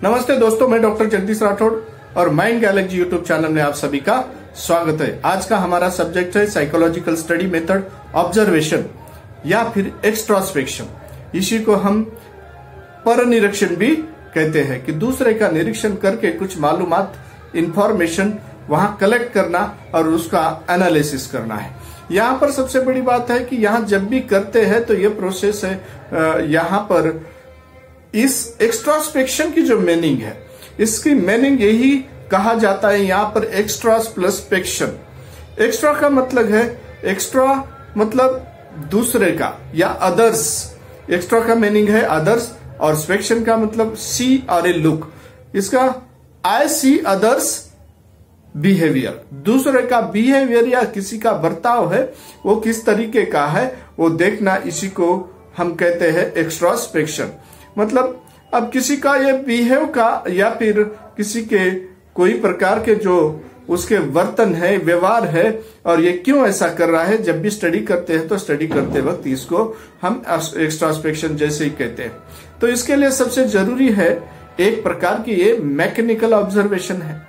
नमस्ते दोस्तों, मैं डॉक्टर जगदीश राठौड़ और माइंड गैलेक्सी यूट्यूब चैनल में आप सभी का स्वागत है। आज का हमारा सब्जेक्ट है साइकोलॉजिकल स्टडी मेथड ऑब्जर्वेशन या फिर एक्सट्रोस्पेक्शन। इसी को हम परनिरीक्षण भी कहते हैं कि दूसरे का निरीक्षण करके कुछ मालूमात, इंफॉर्मेशन वहां कलेक्ट करना और उसका एनालिसिस करना है। यहाँ पर सबसे बड़ी बात है कि यहाँ जब भी करते हैं तो ये प्रोसेस है, यहाँ पर इस एक्सट्रोस्पेक्शन की जो मीनिंग है, इसकी मीनिंग यही कहा जाता है यहाँ पर एक्स्ट्रास प्लस स्पेक्शन। एक्स्ट्रा का मतलब है, एक्स्ट्रा मतलब दूसरे का या अदर्स। एक्स्ट्रा का मीनिंग है अदर्स और स्पेक्शन का मतलब सी और ए लुक। इसका आई सी अदर्स बिहेवियर, दूसरे का बिहेवियर या किसी का बर्ताव है वो किस तरीके का है वो देखना, इसी को हम कहते हैं एक्सट्रोस्पेक्शन। मतलब अब किसी का ये बिहेव का या फिर किसी के कोई प्रकार के जो उसके वर्तन है, व्यवहार है और ये क्यों ऐसा कर रहा है, जब भी स्टडी करते हैं तो स्टडी करते वक्त इसको हम एक्सट्रोस्पेक्शन जैसे ही कहते हैं। तो इसके लिए सबसे जरूरी है एक प्रकार की ये मैकेनिकल ऑब्जर्वेशन है।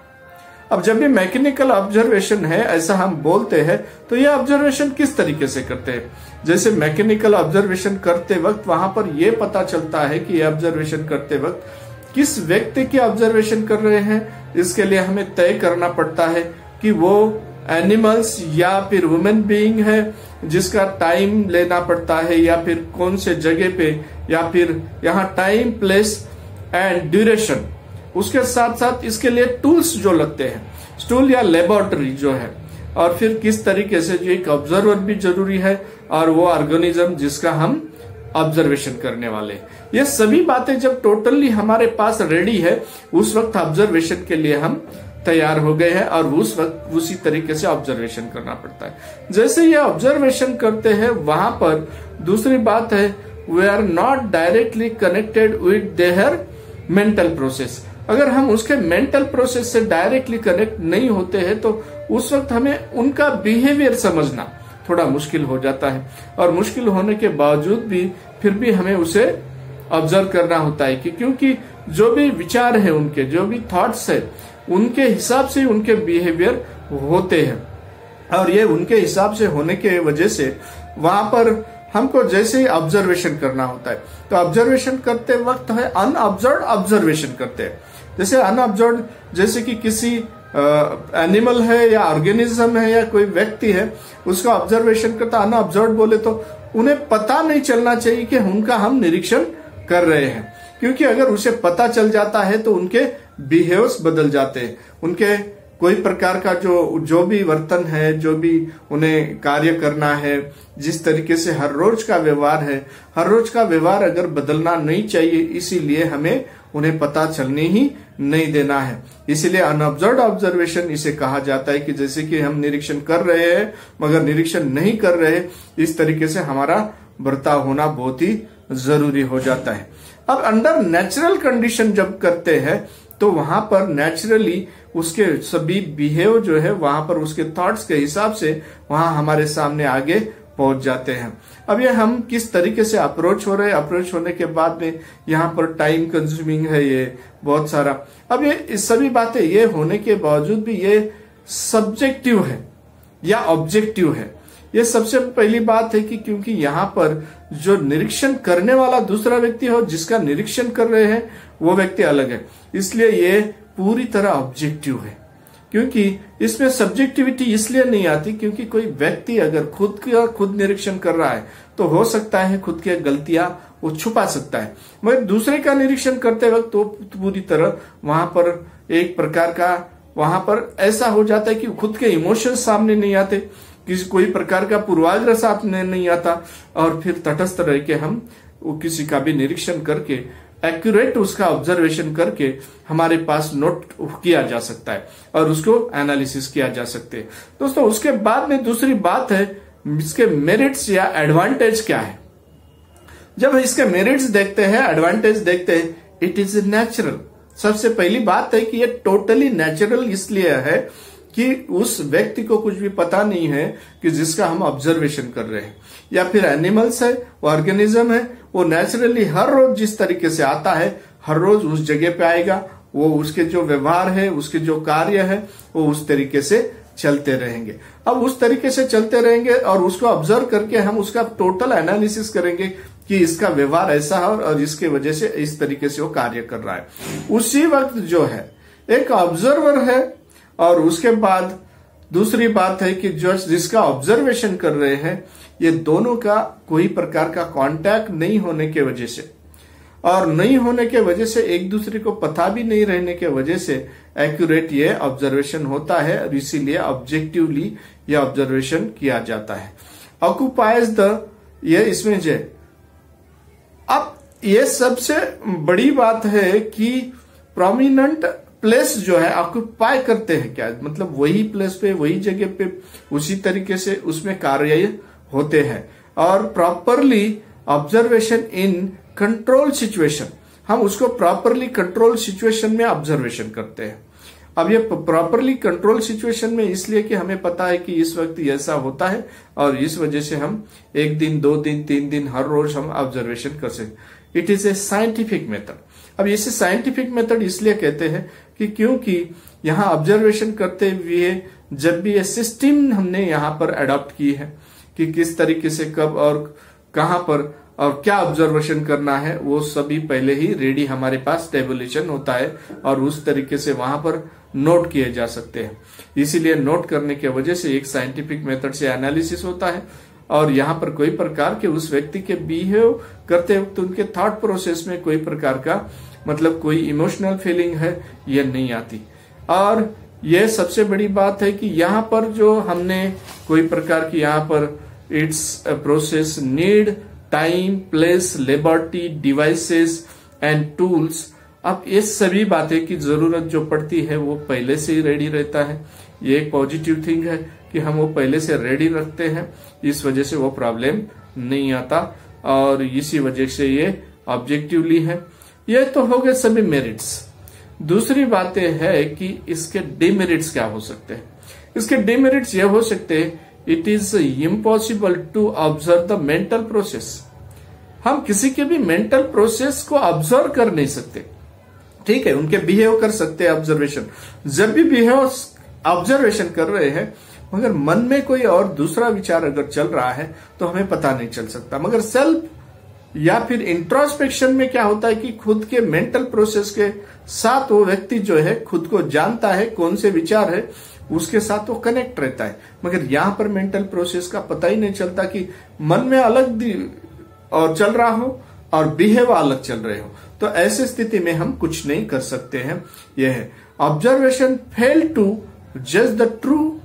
अब जब भी मैकेनिकल ऑब्जर्वेशन है ऐसा हम बोलते हैं तो ये ऑब्जर्वेशन किस तरीके से करते हैं। जैसे मैकेनिकल ऑब्जर्वेशन करते वक्त वहां पर यह पता चलता है कि ये ऑब्जर्वेशन करते वक्त किस व्यक्ति की ऑब्जर्वेशन कर रहे हैं, इसके लिए हमें तय करना पड़ता है कि वो एनिमल्स या फिर वुमेन बीइंग है जिसका टाइम लेना पड़ता है, या फिर कौन से जगह पे, या फिर यहाँ टाइम, प्लेस एंड ड्यूरेशन। उसके साथ साथ इसके लिए टूल्स जो लगते हैं, स्टूल या लेबोरेटरी जो है, और फिर किस तरीके से जो एक ऑब्जर्वर भी जरूरी है और वो ऑर्गेनिज्म जिसका हम ऑब्जर्वेशन करने वाले। ये सभी बातें जब टोटली हमारे पास रेडी है उस वक्त ऑब्जर्वेशन के लिए हम तैयार हो गए हैं और उस वक्त उसी तरीके से ऑब्जर्वेशन करना पड़ता है। जैसे ये ऑब्जर्वेशन करते हैं वहां पर दूसरी बात है, we are not directly connected with their mental process. अगर हम उसके मेंटल प्रोसेस से डायरेक्टली कनेक्ट नहीं होते हैं तो उस वक्त हमें उनका बिहेवियर समझना थोड़ा मुश्किल हो जाता है, और मुश्किल होने के बावजूद भी फिर भी हमें उसे ऑब्जर्व करना होता है कि क्योंकि जो भी विचार है उनके, जो भी थॉट्स है, उनके हिसाब से उनके बिहेवियर होते हैं, और ये उनके हिसाब से होने के वजह से वहां पर हमको जैसे ही ऑब्जर्वेशन करना होता है तो ऑब्जर्वेशन करते वक्त है अनऑब्जर्व्ड ऑब्जर्वेशन करते हैं। जैसे अनऑब्जर्व्ड, जैसे कि किसी एनिमल है या ऑर्गेनिज्म है या कोई व्यक्ति है उसका ऑब्जर्वेशन करता, अनऑब्जर्व्ड बोले तो उन्हें पता नहीं चलना चाहिए कि उनका हम निरीक्षण कर रहे हैं, क्योंकि अगर उसे पता चल जाता है तो उनके बिहेवियर्स बदल जाते हैं। उनके कोई प्रकार का जो भी वर्तन है, जो भी उन्हें कार्य करना है, जिस तरीके से हर रोज का व्यवहार है, हर रोज का व्यवहार अगर बदलना नहीं चाहिए, इसीलिए हमें उन्हें पता चलने ही नहीं देना है। इसीलिए अनऑब्जर्व्ड ऑब्जर्वेशन इसे कहा जाता है कि जैसे कि हम निरीक्षण कर रहे हैं मगर निरीक्षण नहीं कर रहे, इस तरीके से हमारा बर्ताव होना बहुत ही जरूरी हो जाता है। अब अंडर नेचुरल कंडीशन जब करते हैं तो वहां पर नेचुरली उसके सभी बिहेव जो है वहां पर उसके थॉट्स के हिसाब से वहां हमारे सामने आगे पहुंच जाते हैं। अब ये हम किस तरीके से अप्रोच हो रहे हैं, अप्रोच होने के बाद में यहाँ पर टाइम कंज्यूमिंग है ये बहुत सारा। अब ये सभी बातें ये होने के बावजूद भी ये सब्जेक्टिव है या ऑब्जेक्टिव है। ये सबसे पहली बात है कि क्योंकि यहाँ पर जो निरीक्षण करने वाला दूसरा व्यक्ति हो, जिसका निरीक्षण कर रहे हैं वो व्यक्ति अलग है, इसलिए ये पूरी तरह ऑब्जेक्टिव है। क्योंकि इसमें सब्जेक्टिविटी इसलिए नहीं आती क्योंकि कोई व्यक्ति अगर खुद निरीक्षण कर रहा है तो हो सकता है खुद की गलतियां वो छुपा सकता है, मगर दूसरे का निरीक्षण करते वक्त तो पूरी तरह वहां पर एक प्रकार का वहां पर ऐसा हो जाता है कि खुद के इमोशंस सामने नहीं आते, किसी कोई प्रकार का पूर्वाग्रह सामने नहीं आता, और फिर तटस्थ रह के हम किसी का भी निरीक्षण करके एक्यूरेट उसका ऑब्जर्वेशन करके हमारे पास नोट किया जा सकता है और उसको एनालिसिस किया जा सकते हैं। दोस्तों उसके बाद में दूसरी बात है इसके मेरिट्स या एडवांटेज क्या है। जब इसके मेरिट्स देखते हैं, एडवांटेज देखते हैं, इट इज नेचुरल। सबसे पहली बात है कि ये टोटली नेचुरल इसलिए है कि उस व्यक्ति को कुछ भी पता नहीं है कि जिसका हम ऑब्जर्वेशन कर रहे हैं, या फिर एनिमल्स है, ऑर्गेनिज्म है, वो नेचुरली हर रोज जिस तरीके से आता है हर रोज उस जगह पे आएगा, वो उसके जो व्यवहार है, उसके जो कार्य है, वो उस तरीके से चलते रहेंगे। अब उस तरीके से चलते रहेंगे और उसको ऑब्जर्व करके हम उसका टोटल एनालिसिस करेंगे कि इसका व्यवहार ऐसा है और इसके वजह से इस तरीके से वो कार्य कर रहा है। उसी वक्त जो है एक ऑब्जर्वर है और उसके बाद दूसरी बात है कि जो जिसका ऑब्जर्वेशन कर रहे हैं, ये दोनों का कोई प्रकार का कांटेक्ट नहीं होने के वजह से और नहीं होने के वजह से एक दूसरे को पता भी नहीं रहने के वजह से एक्यूरेट ये ऑब्जर्वेशन होता है और इसीलिए ऑब्जेक्टिवली ये ऑब्जर्वेशन किया जाता है। ऑक्यूपाइज द ये इसमें जो अब ये सबसे बड़ी बात है कि प्रोमिनेंट प्लेस जो है ऑक्यूपाई करते हैं, क्या मतलब वही प्लेस पे, वही जगह पे, उसी तरीके से उसमें कार्य होते हैं। और properly observation in control situation, हम उसको प्रॉपरली कंट्रोल सिचुएशन में ऑब्जर्वेशन करते हैं। अब ये प्रॉपरली कंट्रोल सिचुएशन में इसलिए कि हमें पता है कि इस वक्त ऐसा होता है और इस वजह से हम 1 दिन 2 दिन 3 दिन हर रोज हम ऑब्जर्वेशन कर सकते। It is a scientific method. अब इसे साइंटिफिक मेथड इसलिए कहते हैं कि क्योंकि यहाँ ऑब्जर्वेशन करते हुए जब भी ये सिस्टम हमने यहाँ पर अडॉप्ट की है कि किस तरीके से कब और कहां पर और क्या ऑब्जर्वेशन करना है, वो सभी पहले ही रेडी हमारे पास टेबुलेशन होता है और उस तरीके से वहां पर नोट किए जा सकते हैं। इसीलिए नोट करने की वजह से एक साइंटिफिक मेथड से एनालिसिस होता है और यहाँ पर कोई प्रकार के उस व्यक्ति के बिहेव करते वक्त उनके थॉट प्रोसेस में कोई प्रकार का मतलब कोई इमोशनल फीलिंग है ये नहीं आती। और यह सबसे बड़ी बात है कि यहाँ पर जो हमने कोई प्रकार की यहाँ पर it's process need time, place, liberty, devices and tools. अब ये सभी बातें की जरूरत जो पड़ती है वो पहले से ही रेडी रहता है। ये एक पॉजिटिव थिंग है कि हम वो पहले से रेडी रखते हैं, इस वजह से वो प्रॉब्लम नहीं आता और इसी वजह से ये ऑब्जेक्टिवली है। ये तो हो गए सभी मेरिट्स। दूसरी बातें है कि इसके डिमेरिट्स क्या हो सकते हैं। इसके डिमेरिट्स ये हो सकते हैं, it is impossible to observe the mental process. हम किसी के भी मेंटल प्रोसेस को ऑब्जर्व कर नहीं सकते, ठीक है, उनके बिहेव कर सकते हैं ऑब्जर्वेशन, जब भी बिहेव ऑब्जर्वेशन कर रहे हैं, मगर मन में कोई और दूसरा विचार अगर चल रहा है तो हमें पता नहीं चल सकता। मगर सेल्फ या फिर इंट्रोस्पेक्शन में क्या होता है कि खुद के मेंटल प्रोसेस के साथ वो व्यक्ति जो है खुद को जानता है, कौन से विचार है उसके साथ वो कनेक्ट रहता है। मगर यहाँ पर मेंटल प्रोसेस का पता ही नहीं चलता कि मन में अलग और चल रहा हो और बिहेव अलग चल रहे हो, तो ऐसे स्थिति में हम कुछ नहीं कर सकते हैं। यह है ऑब्जर्वेशन फेल टू जज द ट्रू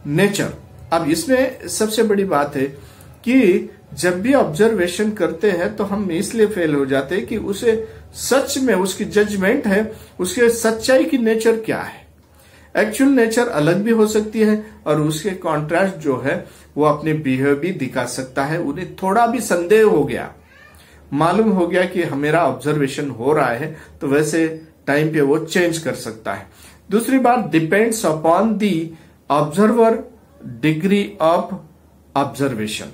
नेचर। अब इसमें सबसे बड़ी बात है कि जब भी ऑब्जर्वेशन करते हैं तो हम इसलिए फेल हो जाते हैं कि उसे सच में उसकी जजमेंट है, उसके सच्चाई की नेचर क्या है। एक्चुअल नेचर अलग भी हो सकती है और उसके कॉन्ट्रास्ट जो है वो अपने बिहेव भी दिखा सकता है। उन्हें थोड़ा भी संदेह हो गया, मालूम हो गया कि मेरा ऑब्जर्वेशन हो रहा है, तो वैसे टाइम पे वो चेंज कर सकता है। दूसरी बात, depends upon the observer degree of observation.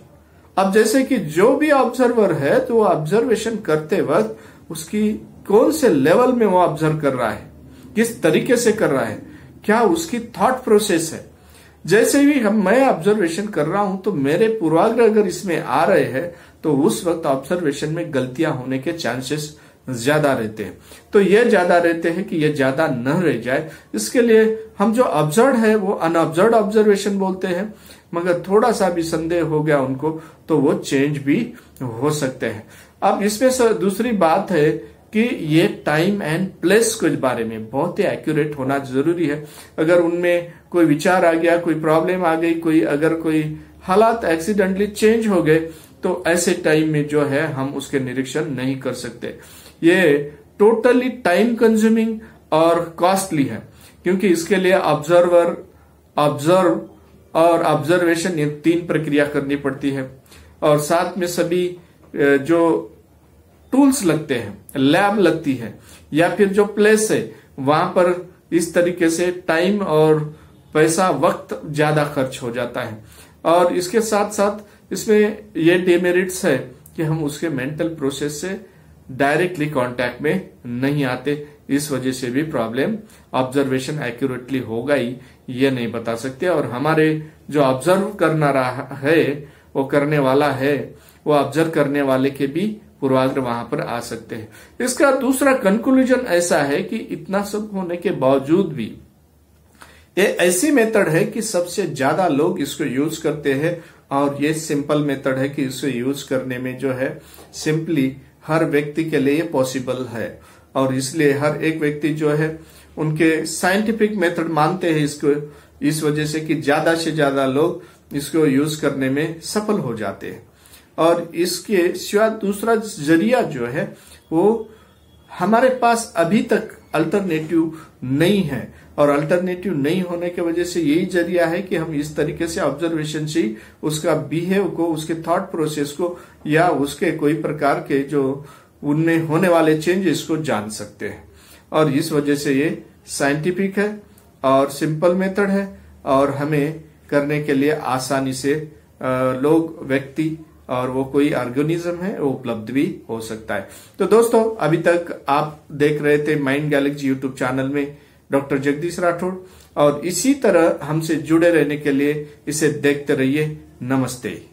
अब जैसे कि जो भी ऑब्जर्वर है तो वो ऑब्जर्वेशन करते वक्त उसकी कौन से लेवल में वो ऑब्जर्व कर रहा है, किस तरीके से कर रहा है, क्या उसकी थॉट प्रोसेस है। जैसे भी मैं ऑब्जर्वेशन कर रहा हूं तो मेरे पूर्वाग्रह अगर इसमें आ रहे हैं तो उस वक्त ऑब्जर्वेशन में गलतियां होने के चांसेस ज्यादा रहते हैं। तो ये ज्यादा रहते हैं कि ये ज्यादा न रह जाए, इसके लिए हम जो ऑब्जर्व है वो अनऑब्जर्व ऑब्जर्वेशन बोलते हैं। मगर थोड़ा सा भी संदेह हो गया उनको तो वो चेंज भी हो सकते हैं। अब इसमें दूसरी बात है कि ये टाइम एंड प्लेस के बारे में बहुत ही एक्यूरेट होना जरूरी है। अगर उनमें कोई विचार आ गया, कोई प्रॉब्लम आ गई, अगर कोई हालात एक्सीडेंटली चेंज हो गए तो ऐसे टाइम में जो है हम उसके निरीक्षण नहीं कर सकते। ये टोटली टाइम कंज्यूमिंग और कॉस्टली है, क्योंकि इसके लिए ऑब्जर्वर, ऑब्जर्व और ऑब्जर्वेशन, ये 3 प्रक्रिया करनी पड़ती है। और साथ में सभी जो टूल्स लगते हैं, लैब लगती है या फिर जो प्लेस है वहां पर इस तरीके से टाइम और पैसा, वक्त ज्यादा खर्च हो जाता है। और इसके साथ साथ इसमें ये डिमेरिट्स है कि हम उसके मेंटल प्रोसेस से डायरेक्टली कांटेक्ट में नहीं आते। इस वजह से भी प्रॉब्लम ऑब्जर्वेशन एक्यूरेटली होगा ही ये नहीं बता सकते। और हमारे जो ऑब्जर्व करना रहा है वो करने वाला है, वो ऑब्जर्व करने वाले के भी पूर्वाग्रह वहां पर आ सकते हैं। इसका दूसरा कंक्लूजन ऐसा है कि इतना सब होने के बावजूद भी ये ऐसी मेथड है कि सबसे ज्यादा लोग इसको यूज करते हैं। और ये सिंपल मेथड है कि इसे यूज करने में जो है सिंपली हर व्यक्ति के लिए पॉसिबल है। और इसलिए हर एक व्यक्ति जो है उनके साइंटिफिक मेथड मानते हैं इसको, इस वजह से कि ज्यादा से ज्यादा लोग इसको यूज करने में सफल हो जाते हैं। और इसके सिवा दूसरा जरिया जो है वो हमारे पास अभी तक अल्टरनेटिव नहीं है। और अल्टरनेटिव नहीं होने की वजह से यही जरिया है कि हम इस तरीके से ऑब्जर्वेशन से उसका बिहेव को, उसके थॉट प्रोसेस को या उसके कोई प्रकार के जो उनमें होने वाले चेंजेस को जान सकते हैं। और इस वजह से ये साइंटिफिक है और सिंपल मेथड है और हमें करने के लिए आसानी से लोग, व्यक्ति और वो कोई ऑर्गेनिज्म है वो उपलब्ध भी हो सकता है। तो दोस्तों, अभी तक आप देख रहे थे माइंड गैलेक्सी यूट्यूब चैनल में डॉक्टर जगदीश राठौड़, और इसी तरह हमसे जुड़े रहने के लिए इसे देखते रहिए। नमस्ते।